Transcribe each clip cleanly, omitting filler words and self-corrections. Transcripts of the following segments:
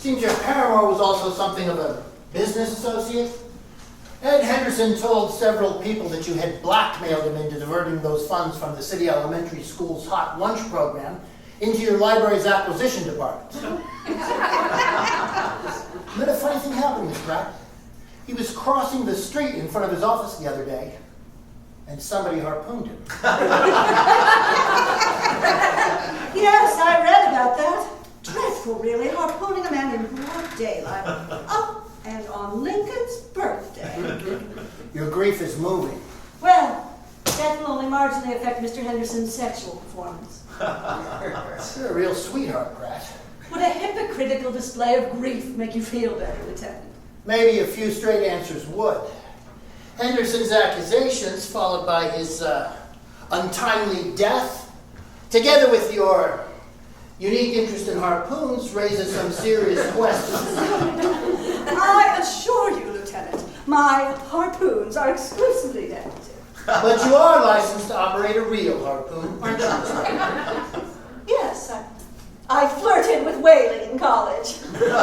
Seems your paramour was also something of a business associate. Ed Henderson told several people that you had blackmailed him into diverting those funds from the city elementary school's hot lunch program into your library's acquisition department. And then a funny thing happened, Miss Pratt. He was crossing the street in front of his office the other day, and somebody harpooned him. Yes, I read about that. Dreadful, really, harpooning a man in broad daylight. Oh, and on Lincoln's birthday. Your grief is moving. Well, that will only marginally affect Mr. Henderson's sexual performance. You're a real sweetheart, Pratt. Would a hypocritical display of grief make you feel better, Lieutenant? Maybe a few straight answers would. Henderson's accusations, followed by his untimely death, together with your unique interest in harpoons, raises some serious questions. I assure you, Lieutenant, my harpoons are exclusively decorative. But you are licensed to operate a real harpoon, aren't you? Yes, I flirted with whaling in college. Fell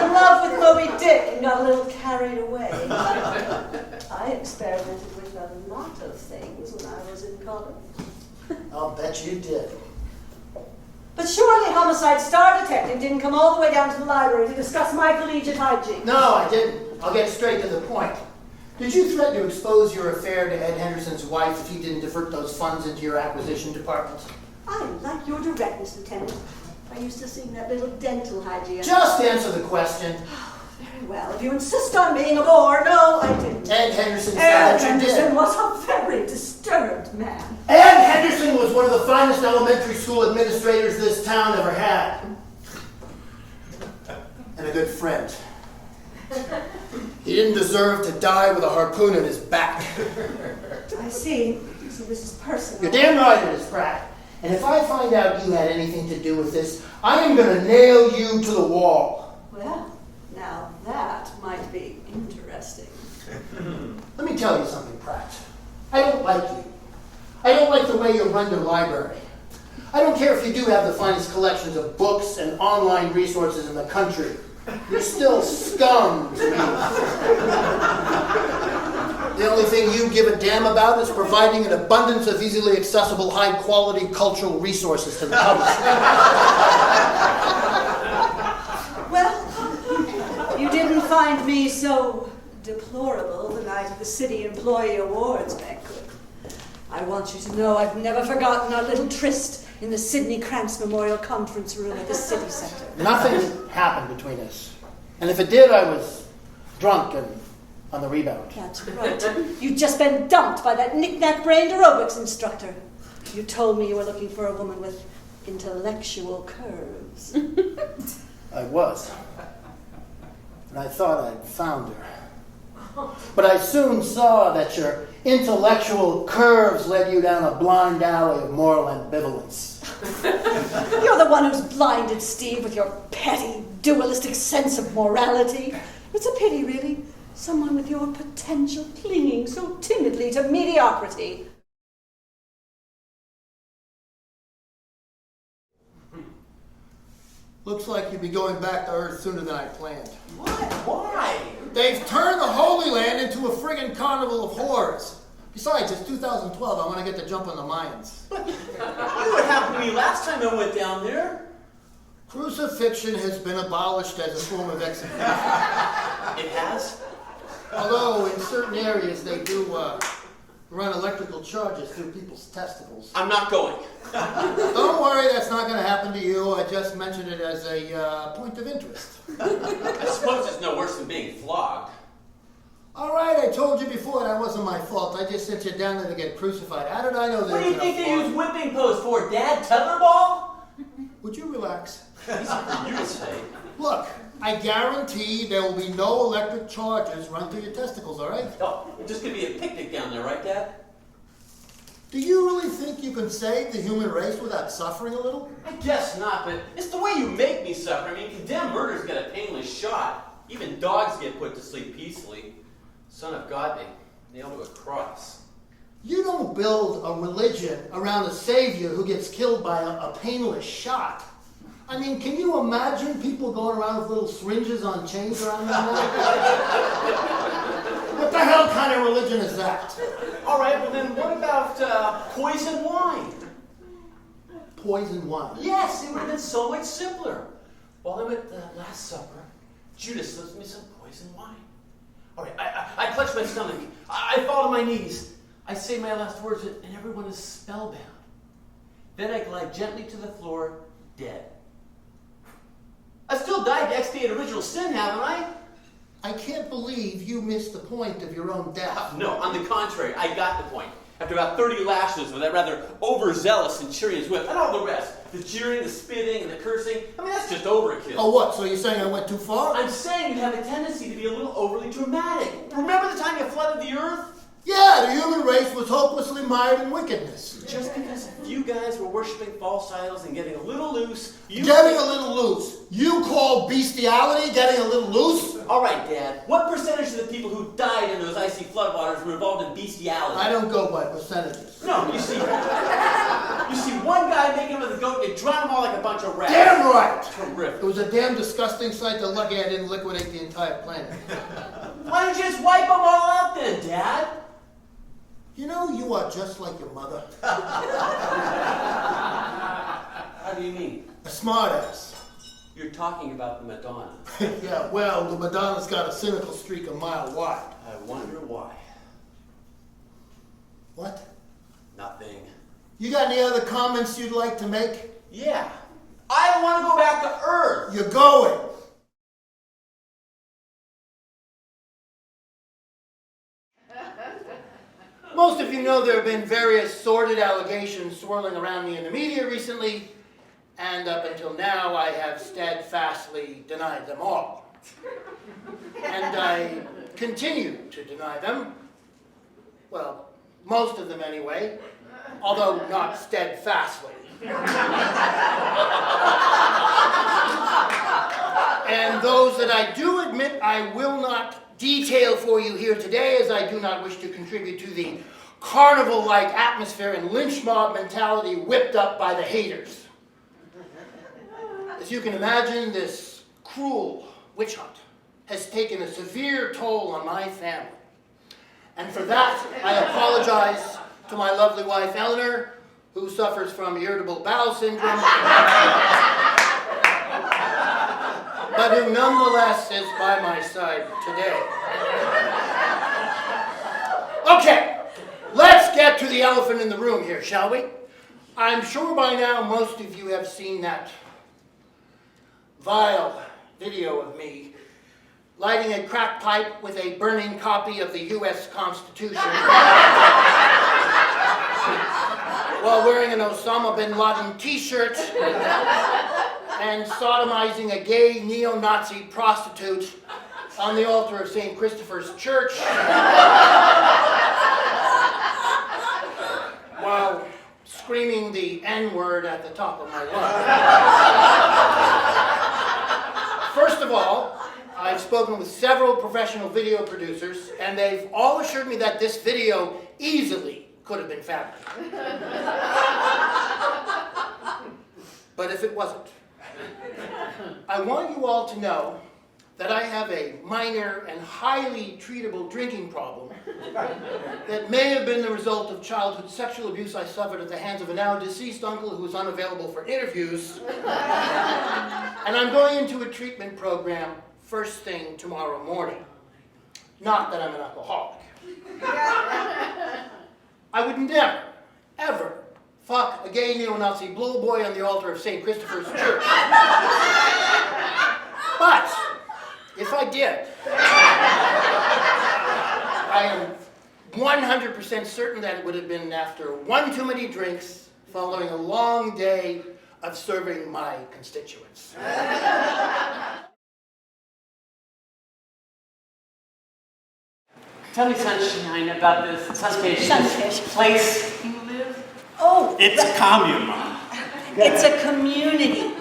in love with Moby Dick and got a little carried away. I experimented with a lot of things when I was in college. I'll bet you did. But surely Homicide Star Detective didn't come all the way down to the library to discuss my collegiate hygiene. No, I didn't. I'll get straight to the point. Did you threaten to expose your affair to Ed Henderson's wife if he didn't divert those funds into your acquisition department? I like your directness, Lieutenant. I used to sing that little dental hygiene. Just answer the question. Very well. If you insist on being a bore, no, I didn't. Ed Henderson Ed said that you Henderson did. was a very disturbed man. Ed Henderson was one of the finest elementary school administrators this town ever had. And a good friend. He didn't deserve to die with a harpoon in his back. I see. So this is personal. You're damn right it is, Pratt. And if I find out you had anything to do with this, I am going to nail you to the wall. Well, now that might be interesting. Let me tell you something, Pratt. I don't like you. I don't like the way you run your library. I don't care if you do have the finest collections of books and online resources in the country. You're still scum to me. The only thing you give a damn about is providing an abundance of easily accessible, high-quality cultural resources to the public. Well, you didn't find me so deplorable the night of the City Employee Awards banquet. I want you to know I've never forgotten our little tryst in the Sidney Krantz Memorial Conference Room at the City Center. Nothing happened between us. And if it did, I was drunk and on the rebound. That's right. You'd just been dumped by that knick-knack-brained aerobics instructor. You told me you were looking for a woman with intellectual curves. I was. And I thought I'd found her. But I soon saw that your intellectual curves led you down a blind alley of moral ambivalence. You're the one who's blinded Steve with your petty, dualistic sense of morality. It's a pity, really. Someone with your potential clinging so timidly to mediocrity. Looks like you'll be going back to Earth sooner than I planned. What? Why? They've turned the Holy Land into a friggin' carnival of whores. Besides, it's 2012. I want to get the jump on the Mayans. You know what happened to me last time I went down there? Crucifixion has been abolished as a form of execution. It has? Although in certain areas they do run electrical charges through people's testicles. I'm not going. Don't worry, that's not going to happen to you. I just mentioned it as a point of interest. I suppose it's no worse than being flogged. All right, I told you before that wasn't my fault. I just sent you down there to get crucified. How did I know that? What do you think they use whipping post for, Dad? Tetherball? Would you relax? Easy for you to say. Look, I guarantee there will be no electric charges run through your testicles, all right? Oh, it's just going to be a picnic down there, right, Dad? Do you really think you can save the human race without suffering a little? I guess not, but it's the way you make me suffer. I mean, condemned murder's got a painless shot. Even dogs get put to sleep peacefully. Son of God, they nailed to a cross. You don't build a religion around a savior who gets killed by a painless shot. I mean, can you imagine people going around with little syringes on chains around their neck? What the hell kind of religion is that? All right, well then what about poison wine? Poison wine? Yes, it would have been so much simpler. While I'm at the Last Supper, Judas slips me some poison wine. All right, I clutch my stomach. I fall to my knees. I say my last words, and everyone is spellbound. Then I glide gently to the floor, dead. I still died to expiate original sin, haven't I? I can't believe you missed the point of your own death. No, on the contrary, I got the point. After about 30 lashes with that rather overzealous centurion's whip, and all the rest, the jeering, the spitting, and the cursing, I mean, that's just overkill. Oh, what? So you're saying I went too far? I'm saying you have a tendency to be a little overly dramatic. Remember the time you flooded the earth? Yeah, the human race was hopelessly mired in wickedness. Just because a few guys were worshiping false idols and getting a little loose, Getting a little loose? You call bestiality getting a little loose? All right, Dad. What percentage of the people who died in those icy floodwaters were involved in bestiality? I don't go by percentages. No, you see one guy making with a goat and you drown them all like a bunch of rats. Damn right! Terrific. It was a damn disgusting sight. They're lucky I didn't liquidate the entire planet. Why don't you just wipe them all out then, Dad? You know, you are just like your mother. How do you mean? A smartass. You're talking about the Madonna. Yeah, well, the Madonna's got a cynical streak a mile wide. I wonder why. What? Nothing. You got any other comments you'd like to make? Yeah. I want to go back to Earth. You're going. Most of you know there have been various sordid allegations swirling around me in the media recently, and up until now I have steadfastly denied them all. And I continue to deny them. Well, most of them anyway, although not steadfastly. And those that I do admit I will not detail for you here today, as I do not wish to contribute to the carnival-like atmosphere and lynch mob mentality whipped up by the haters. As you can imagine, this cruel witch hunt has taken a severe toll on my family. And for that, I apologize to my lovely wife, Eleanor, who suffers from irritable bowel syndrome, but who nonetheless is by my side today. Okay, let's get to the elephant in the room here, shall we? I'm sure by now most of you have seen that vile video of me lighting a crack pipe with a burning copy of the U.S. Constitution while wearing an Osama bin Laden t-shirt and sodomizing a gay neo-Nazi prostitute on the altar of St. Christopher's Church while screaming the N-word at the top of my lungs. First of all, I've spoken with several professional video producers, and they've all assured me that this video easily could have been fabricated. But if it wasn't, I want you all to know that I have a minor and highly treatable drinking problem that may have been the result of childhood sexual abuse I suffered at the hands of a now deceased uncle who was unavailable for interviews. And I'm going into a treatment program first thing tomorrow morning. Not that I'm an alcoholic. I would never, ever fuck a gay neo-Nazi blow boy on the altar of St. Christopher's Church. But if I did, I am 100% certain that it would have been after one too many drinks following a long day of serving my constituents. Tell me, Sunshine, about this Sunfish place you live. Oh, It's a commune, Mom. it's a community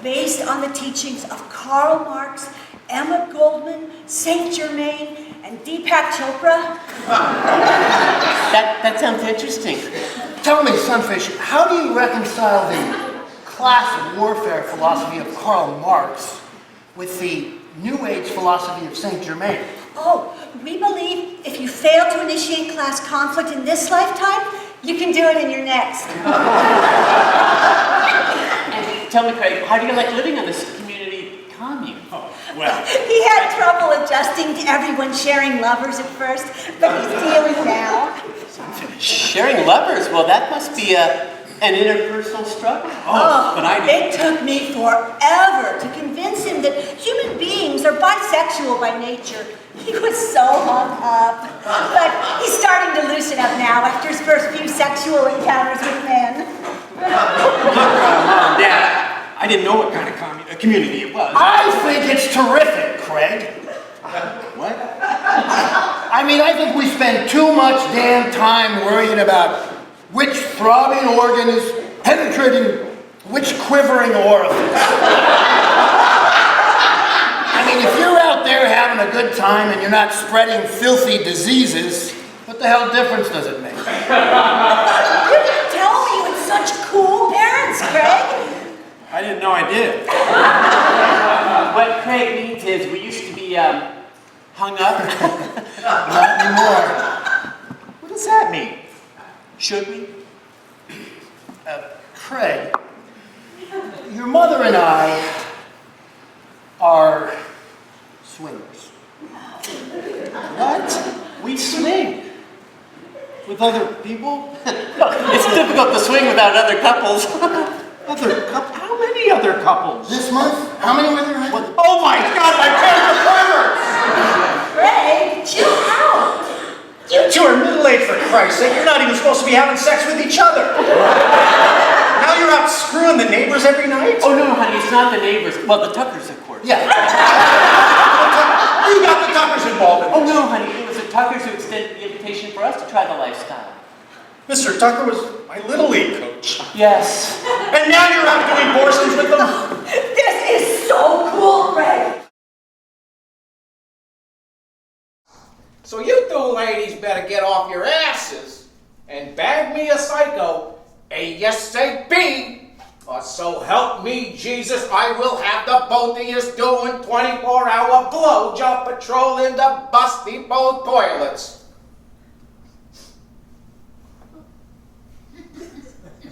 based on the teachings of Karl Marx, Emma Goldman, Saint Germain, and Deepak Chopra. That sounds interesting. Tell me, Sunfish, how do you reconcile the class warfare philosophy of Karl Marx with the New Age philosophy of Saint Germain. Oh, we believe if you fail to initiate class conflict in this lifetime, you can do it in your next. And tell me, Craig, how do you like living on this community commune? Oh, well. He had trouble adjusting to everyone sharing lovers at first, but he's dealing now. Sharing lovers? Well, that must be an interpersonal struggle. Oh, but I it took me forever to convince him that human beings are bisexual by nature. He was so hung up. But he's starting to loosen up now after his first few sexual encounters with men. Mom, Dad, I didn't know what kind of community it was. I think it's terrific, Craig. What? I mean, I think we spend too much damn time worrying about which throbbing organ is penetrating which quivering orifice. I mean, if you're out there having a good time and you're not spreading filthy diseases, what the hell difference does it make? You didn't tell me you had such cool parents, Craig. I didn't know I did. What Craig means is we used to be hung up. Not anymore. What does that mean? Should we? Craig, your mother and I are swingers. What? We swing? With other people? It's difficult to swing without other couples. Other couples? How many other couples? This month? How many were there? Oh my God, my parents are Craig, chill out. You two are middle-aged, for Christ's sake. You're not even supposed to be having sex with each other. Now you're out screwing the neighbors every night? Oh no, honey, it's not the neighbors. Well, the Tuckers, of course. Yeah. You got the Tuckers involved in Oh this. no, honey, it was the Tuckers who extended the invitation for us to try the lifestyle. Mr. Tucker was my Little League coach. Yes. And now you're out doing foursome with them? This is so cool, Craig. So you two ladies better get off your asses and bag me a psycho ASAP, or so help me Jesus, I will have the both of yous doing 24-hour blowjob patrol in the bus depot toilets.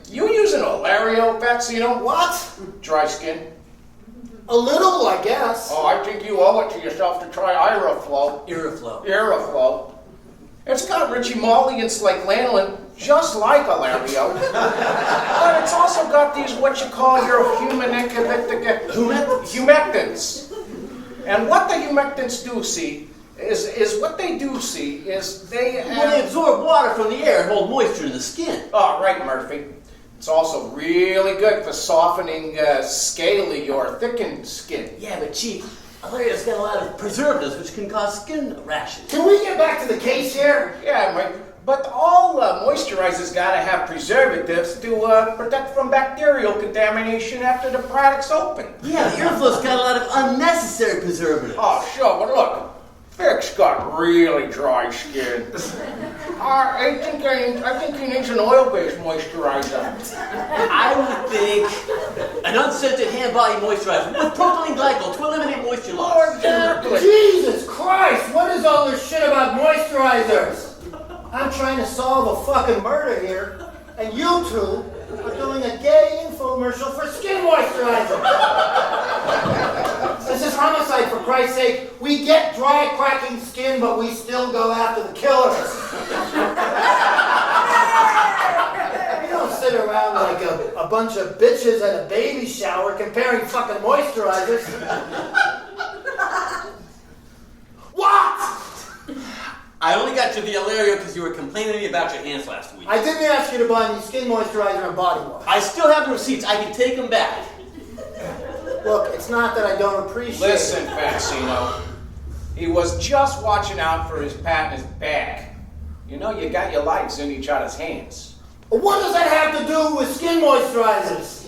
You using Olario, Betsino? What? Dry skin. A little, I guess. Oh, I think you owe it to yourself to try Iraflow. Iraflow. It's got Richie Molliants like lanolin, just like Olario. But it's also got these what you call your humectants. And what the humectants do see is they Well, they absorb water from the air and hold moisture in the skin. Oh, right, Murphy. It's also really good for softening scaly or thickened skin. Yeah, but Chief, Olario's got a lot of preservatives which can cause skin rashes. Can we get back to the case here? Yeah, but all moisturizers gotta have preservatives to protect from bacterial contamination after the product's open. Yeah, the Iraflow's got a lot of unnecessary preservatives. Oh, sure, but look, Vic's got really dry skin. I think he needs an oil-based moisturizer. I would think an unscented hand body moisturizer with propylene glycol to eliminate moisture loss. Exactly. Jesus Christ, what is all this shit about moisturizers? I'm trying to solve a fucking murder here, and you two are doing a gay infomercial for skin moisturizer. This is homicide, for Christ's sake. We get dry, cracking skin, but we still go after the killers. We don't sit around like a bunch of bitches at a baby shower comparing fucking moisturizers. What? I only got you the Olario because you were complaining to me about your hands last week. I didn't ask you to buy me skin moisturizer and body wash. I still have the receipts. I can take them back. Look, it's not that I don't appreciate Listen, it. Faxino. He was just watching out for his partner's back. You know, you got your lives in each other's hands. What does that have to do with skin moisturizers?